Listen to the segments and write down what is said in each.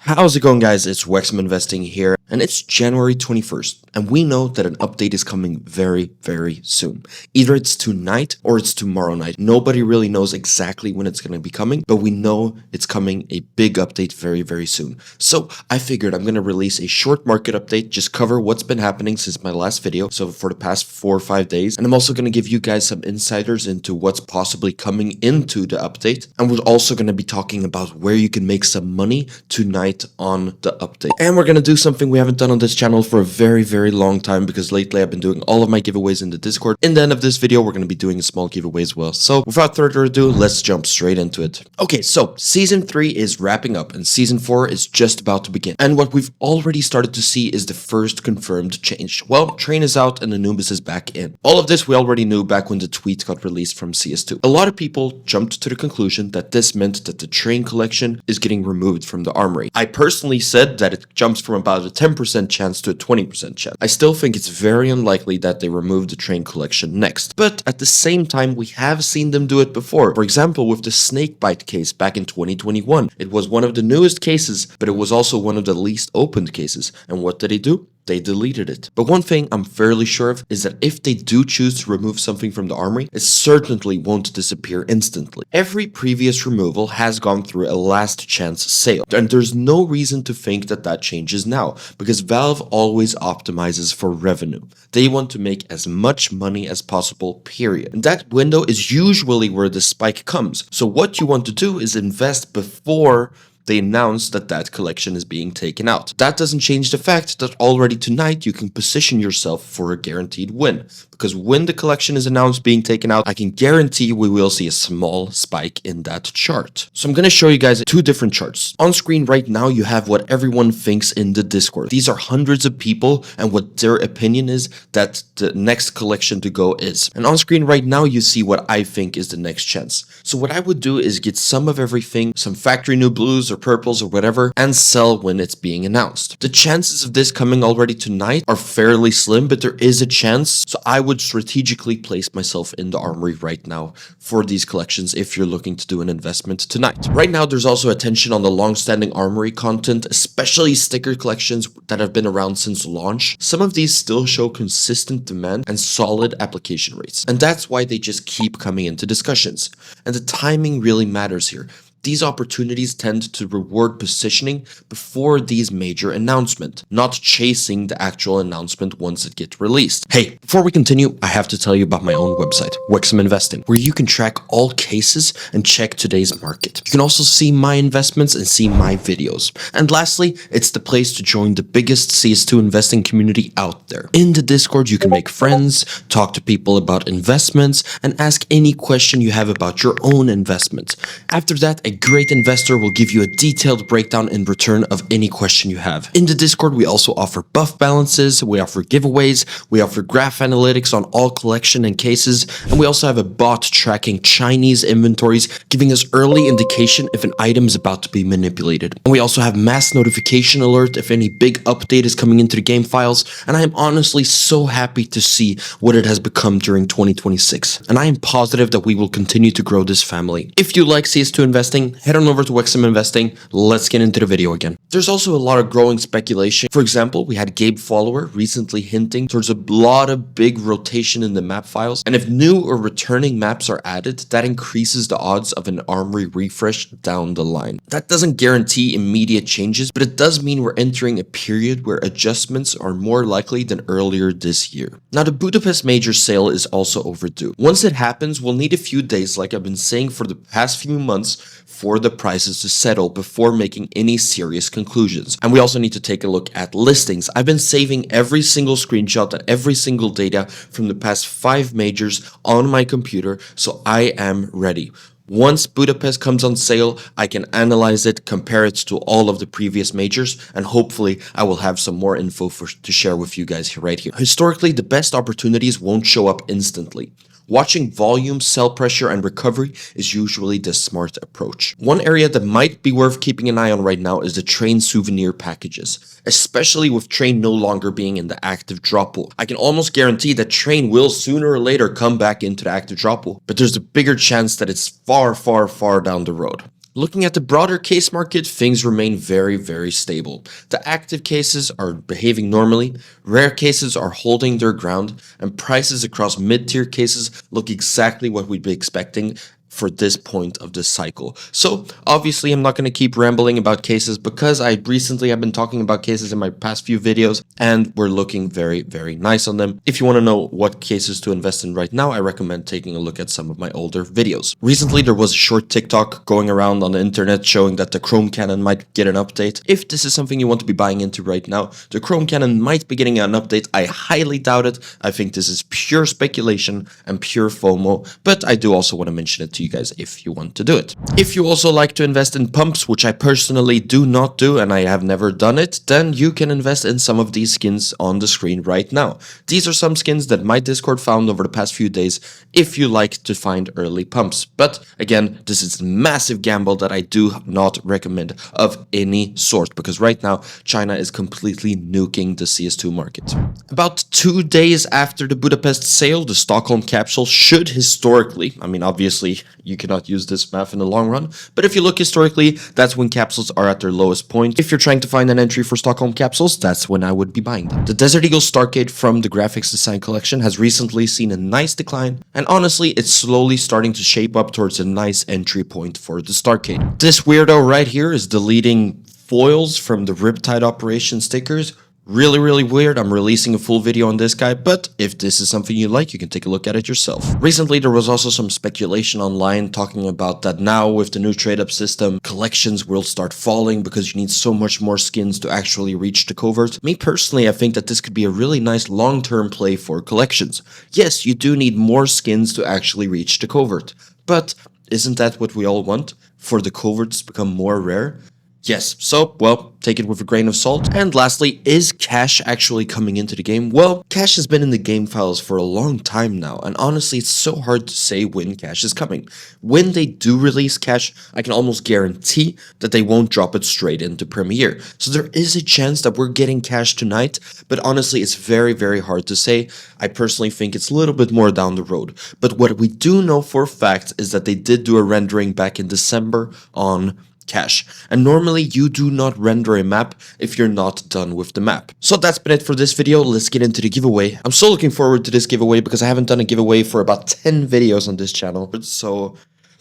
How's it going, guys? It's Wexxim Investing here, and it's January 21st, and we know that an update is coming very, very soon. Either it's tonight or it's tomorrow night. Nobody really knows exactly when it's going to be coming, but we know it's coming a big update very, very soon. So I figured I'm going to release a short market update, just cover what's been happening since my last video, so for the past 4 or 5 days, and I'm also going to give you guys some insiders into what's possibly coming into the update, and we're also going to be talking about where you can make some money tonight on the update. And we're gonna do something we haven't done on this channel for a very, very long time, because lately I've been doing all of my giveaways in the Discord. In the end of this video, we're gonna be doing a small giveaway as well. So without further ado, let's jump straight into it. Okay, so season 3 is wrapping up and season 4 is just about to begin. And what we've already started to see is the first confirmed change. Well, Train is out and Anubis is back in. All of this we already knew back when the tweet got released from CS2. A lot of people jumped to the conclusion that this meant that the Train collection is getting removed from the Armory. I personally said that it jumps from about a 10% chance to a 20% chance. I still think it's very unlikely that they remove the Train collection next, but at the same time we have seen them do it before. For example, with the snakebite case back in 2021. It was one of the newest cases, but it was also one of the least opened cases. And what did they do? They deleted it. But one thing I'm fairly sure of is that if they do choose to remove something from the Armory, it certainly won't disappear instantly. Every previous removal has gone through a last chance sale, and there's no reason to think that that changes now, because Valve always optimizes for revenue. They want to make as much money as possible, period. And that window is usually where the spike comes. So what you want to do is invest before they announce that that collection is being taken out. That doesn't change the fact that already tonight you can position yourself for a guaranteed win. Because when the collection is announced being taken out, I can guarantee we will see a small spike in that chart. So I'm going to show you guys 2 different charts. On screen right now, you have what everyone thinks in the Discord. These are hundreds of people and what their opinion is that the next collection to go is. And on screen right now, you see what I think is the next chance. So what I would do is get some of everything, some factory new blues or purples or whatever, and sell when it's being announced. The chances of this coming already tonight are fairly slim, but there is a chance. So I would strategically place myself in the Armory right now for these collections if you're looking to do an investment tonight. Right now, there's also attention on the long-standing Armory content, especially sticker collections that have been around since launch. Some of these still show consistent demand and solid application rates, and that's why they just keep coming into discussions. And the timing really matters here. These opportunities tend to reward positioning before these major announcements, not chasing the actual announcement once it gets released. Hey, before we continue, I have to tell you about my own website, Wexxim Investing, where you can track all cases and check today's market. You can also see my investments and see my videos. And lastly, it's the place to join the biggest CS2 investing community out there. In the Discord, you can make friends, talk to people about investments, and ask any question you have about your own investments. After that, a great investor will give you a detailed breakdown in return of any question you have. In the Discord, we also offer buff balances, we offer giveaways, we offer graph analytics on all collection and cases, and we also have a bot tracking Chinese inventories, giving us early indication if an item is about to be manipulated. And we also have mass notification alert if any big update is coming into the game files, and I am honestly so happy to see what it has become during 2026. And I am positive that we will continue to grow this family. If you like CS2 investing, head on over to Wexxim Investing. Let's get into the video again. There's also a lot of growing speculation. For example, we had Gabe Follower recently hinting towards a lot of big rotation in the map files. And if new or returning maps are added, that increases the odds of an Armory refresh down the line. That doesn't guarantee immediate changes, but it does mean we're entering a period where adjustments are more likely than earlier this year. Now, the Budapest major sale is also overdue. Once it happens, we'll need a few days, like I've been saying for the past few months, for the prices to settle before making any serious conclusions. And we also need to take a look at listings. I've been saving every single screenshot and every single data from the past 5 majors on my computer, so I am ready. Once Budapest comes on sale, I can analyze it, compare it to all of the previous majors, and hopefully I will have some more info to share with you guys right here. Historically, the best opportunities won't show up instantly. Watching volume, sell pressure, and recovery is usually the smart approach. One area that might be worth keeping an eye on right now is the Train souvenir packages, especially with Train no longer being in the active drop pool. I can almost guarantee that Train will sooner or later come back into the active drop pool, but there's a bigger chance that it's far, far, far down the road. Looking at the broader case market, things remain very, very stable. The active cases are behaving normally, rare cases are holding their ground, and prices across mid-tier cases look exactly what we'd be expecting for this point of the cycle. So obviously I'm not going to keep rambling about cases because I recently have been talking about cases in my past few videos and we're looking very, very nice on them. If you want to know what cases to invest in right now, I recommend taking a look at some of my older videos. Recently there was a short TikTok going around on the internet showing that the Chrome cannon might get an update. If this is something you want to be buying into right now, the Chrome cannon might be getting an update. I highly doubt it. I think this is pure speculation and pure FOMO, but I do also want to mention it to you guys if you want to do it. If you also like to invest in pumps, which I personally do not do and I have never done it, then you can invest in some of these skins on the screen right now. These are some skins that my Discord found over the past few days if you like to find early pumps. But again, this is a massive gamble that I do not recommend of any sort because right now China is completely nuking the CS2 market. About 2 days after the Budapest sale, the Stockholm capsule should historically, I mean obviously you cannot use this math in the long run, but if you look historically, that's when capsules are at their lowest point. If you're trying to find an entry for Stockholm capsules, that's when I would be buying them. The Desert Eagle Stargate from the graphics design collection has recently seen a nice decline, and honestly, it's slowly starting to shape up towards a nice entry point for the Stargate. This weirdo right here is deleting foils from the Riptide Operation stickers. Really weird. I'm releasing a full video on this guy, but if this is something you like, you can take a look at it yourself. Recently, there was also some speculation online talking about that now with the new trade-up system, collections will start falling because you need so much more skins to actually reach the covert. Me personally, I think that this could be a really nice long-term play for collections. Yes, you do need more skins to actually reach the covert, but isn't that what we all want? For the coverts to become more rare? Yes, so, well, take it with a grain of salt. And lastly, is cash actually coming into the game? Well, cash has been in the game files for a long time now, and honestly, it's so hard to say when cash is coming. When they do release cash, I can almost guarantee that they won't drop it straight into Premiere. So there is a chance that we're getting cash tonight, but honestly, it's very hard to say. I personally think it's a little bit more down the road. But what we do know for a fact is that they did do a rendering back in December on cash, and normally you do not render a map if you're not done with the map. So that's been it for this video. Let's get into the giveaway. I'm so looking forward to this giveaway because I haven't done a giveaway for about 10 videos on this channel. So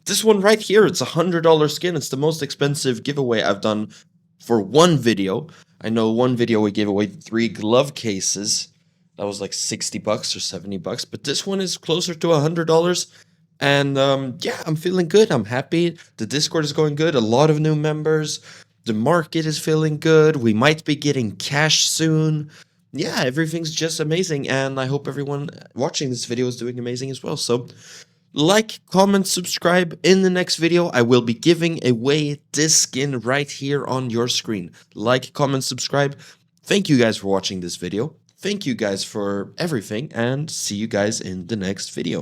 this one right here, it's $100 skin. It's the most expensive giveaway I've done for one video. I know one video we gave away 3 glove cases. That was like 60 bucks or 70 bucks, but this one is closer to $100. And yeah, I'm feeling good. I'm happy. The Discord is going good. A lot of new members. The market is feeling good. We might be getting cash soon. Yeah, everything's just amazing. And I hope everyone watching this video is doing amazing as well. So like, comment, subscribe. In the next video, I will be giving away this skin right here on your screen. Like, comment, subscribe. Thank you guys for watching this video. Thank you guys for everything. And see you guys in the next video.